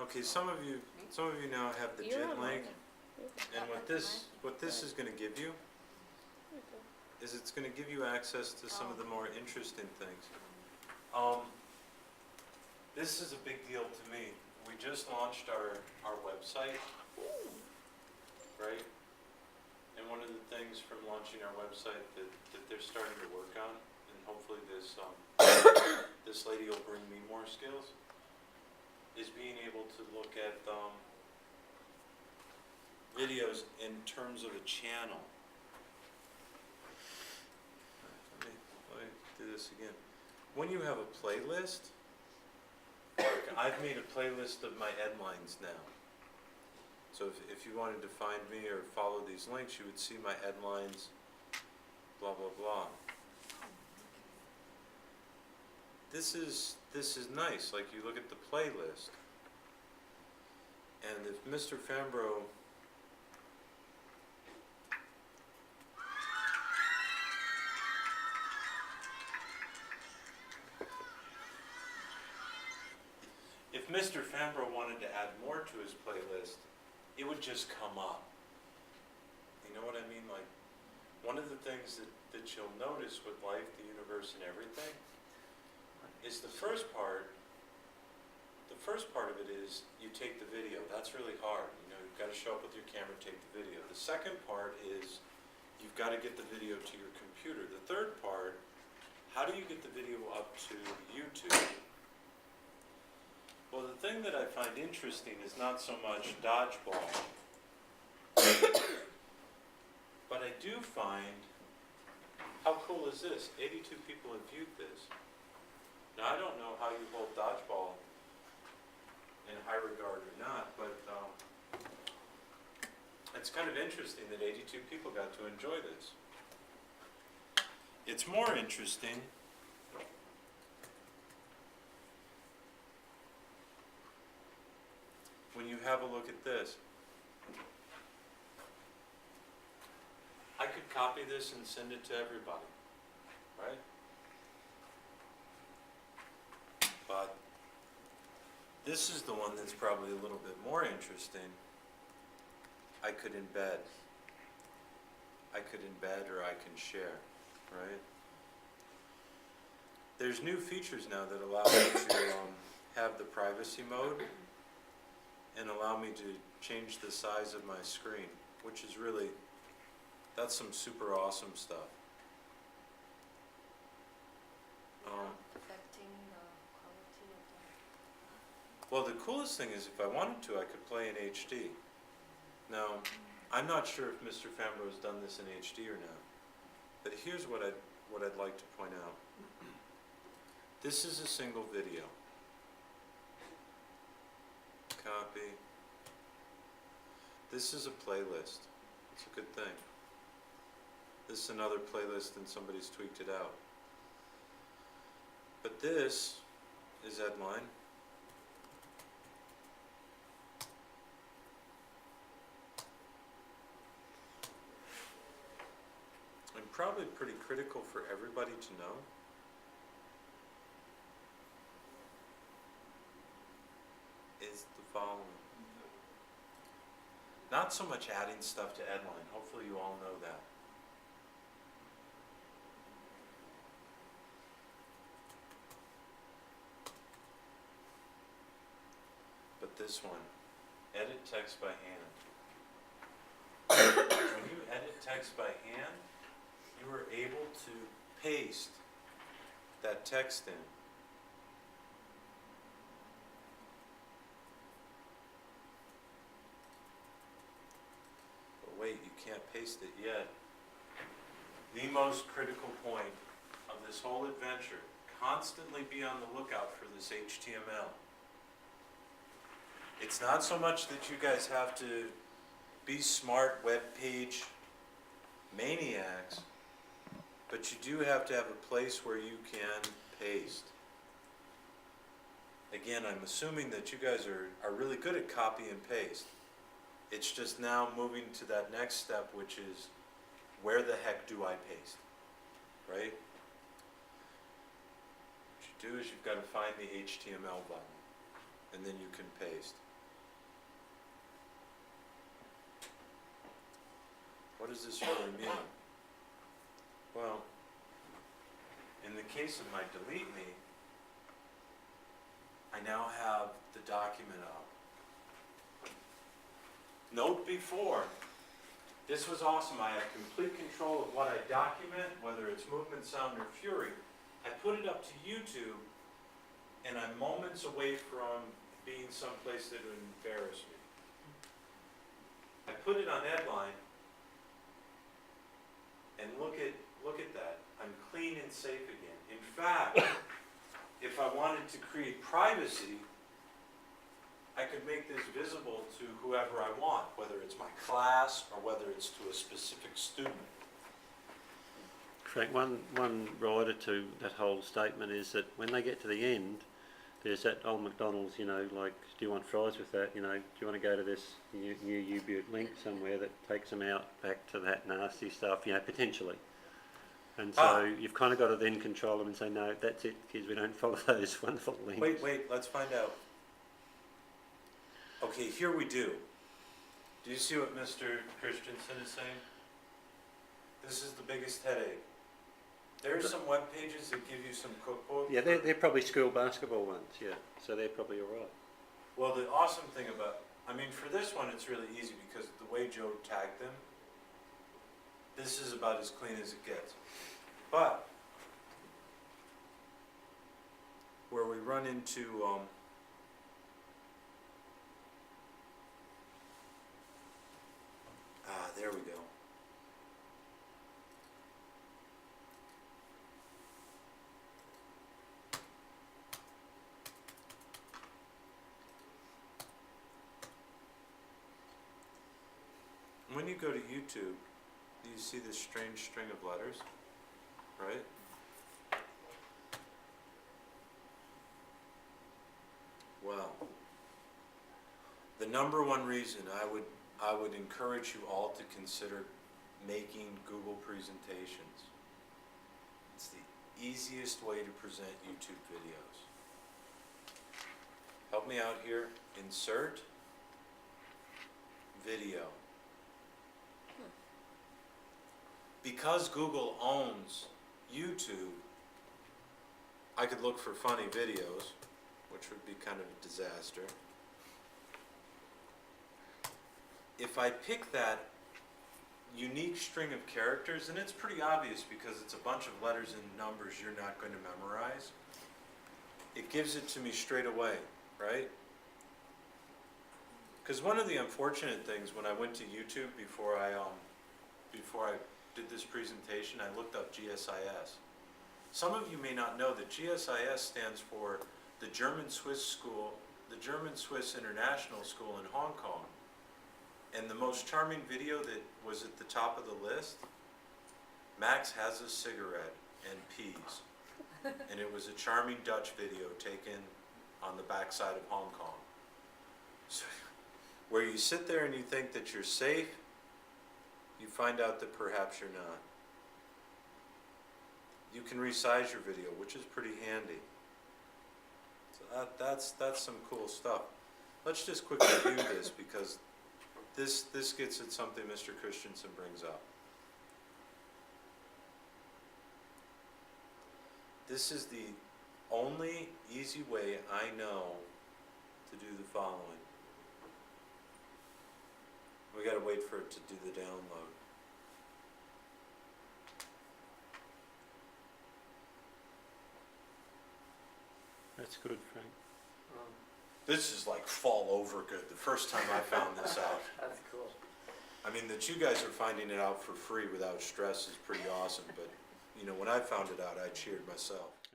Okay, some of you now have the JIT link, and what this is going to give you is it's going to give you access to some of the more interesting things. This is a big deal to me. We just launched our website, right? And one of the things from launching our website that they're starting to work on, and hopefully this this lady will bring me more skills, is being able to look at videos in terms of a channel. Let me do this again. When you have a playlist, like I've made a playlist of my Edlines now. So if you wanted to find me or follow these links, you would see my Edlines, blah, blah, blah. This is nice. Like you look at the playlist, and if Mr. Fambro wanted to add more to his playlist, it would just come up. You know what I mean? Like, one of the things that you'll notice with life, the universe, and everything, is the first part of it is you take the video. That's really hard. You know, you've got to show up with your camera, take the video. The second part is you've got to get the video to your computer. The third part, how do you get the video up to YouTube? Well, the thing that I find interesting is not so much dodgeball, but I do find, how cool is this? 82 people have viewed this. Now, I don't know how you hold dodgeball in high regard or not, but it's kind of interesting that 82 people got to enjoy this. It's more interesting when you have a look at this. I could copy this and send it to everybody, right? But this is the one that's probably a little bit more interesting. I could embed. Or I can share, right? There's new features now that allow me to have the privacy mode and allow me to change the size of my screen, which is really, that's some super awesome stuff. Affecting the quality of the... Well, the coolest thing is if I wanted to, I could play in HD. Now, I'm not sure if Mr. Fambro has done this in HD or not, but here's what I'd like to point out. This is a single video. Copy. This is a playlist. It's a good thing. This is another playlist and somebody's tweaked it out. But this is Edline. And probably pretty critical for everybody to know. Is the following. Not so much adding stuff to Edline. Hopefully you all know that. But this one, edit text by hand. When you edit text by hand, you are able to paste that text in. Wait, you can't paste it yet. The most critical point of this whole adventure, constantly be on the lookout for this HTML. It's not so much that you guys have to be smart web page maniacs, but you do have to have a place where you can paste. Again, I'm assuming that you guys are really good at copy and paste. It's just now moving to that next step, which is, where the heck do I paste, right? What you do is you've got to find the HTML button, and then you can paste. what does this really mean? Well, in the case of my delete me, I now have the document up. Note before, this was awesome. I have complete control of what I document, whether it's movement, sound, or fury. I put it up to YouTube, and I'm moments away from being someplace that would embarrass me. I put it on Edline, and look at that. I'm clean and safe again. In fact, if I wanted to create privacy, I could make this visible to whoever I want, whether it's my class or whether it's to a specific student. Frank, one rider to that whole statement is that when they get to the end, there's that old McDonald's, you know, like, do you want fries with that? You know, do you want to go to this new U-Butte link somewhere that takes them out back to that nasty stuff, you know, potentially. And so you've kind of got to then control them and say, no, that's it, kids, we don't follow those wonderful links. Wait, let's find out. Okay, here we do. Do you see what Mr. Christensen is saying? This is the biggest headache. There's some web pages that give you some cookbooks. Yeah, they're probably school basketball ones, yeah, so they're probably all right. Well, the awesome thing about, I mean, for this one, it's really easy because the way Joe tagged them, this is about as clean as it gets. But where we run into, there we go. When you go to YouTube, you see this strange string of letters, right? Well, the number one reason I would encourage you all to consider making Google presentations. It's the easiest way to present YouTube videos. Help me out here. Insert video. Because Google owns YouTube, I could look for funny videos, which would be kind of a disaster. If I pick that unique string of characters, and it's pretty obvious because it's a bunch of letters and numbers you're not going to memorize, it gives it to me straight away, right? Because one of the unfortunate things when I went to YouTube before I did this presentation, I looked up GSIS. Some of you may not know that GSIS stands for the German-Swiss School, the German-Swiss International School in Hong Kong. And the most charming video that was at the top of the list, Max has a cigarette and peas. And it was a charming Dutch video taken on the backside of Hong Kong. So, where you sit there and you think that you're safe, you find out that perhaps you're not. You can resize your video, which is pretty handy. So that's some cool stuff. Let's just quickly do this because this gets at something Mr. Christensen brings up. This is the only easy way I know to do the following. We gotta wait for it to do the download. That's good, Frank. This is like fall over good, the first time I found this out. That's cool. I mean, that you guys are finding it out for free without stress is pretty awesome, but, you know, when I found it out, I cheered myself.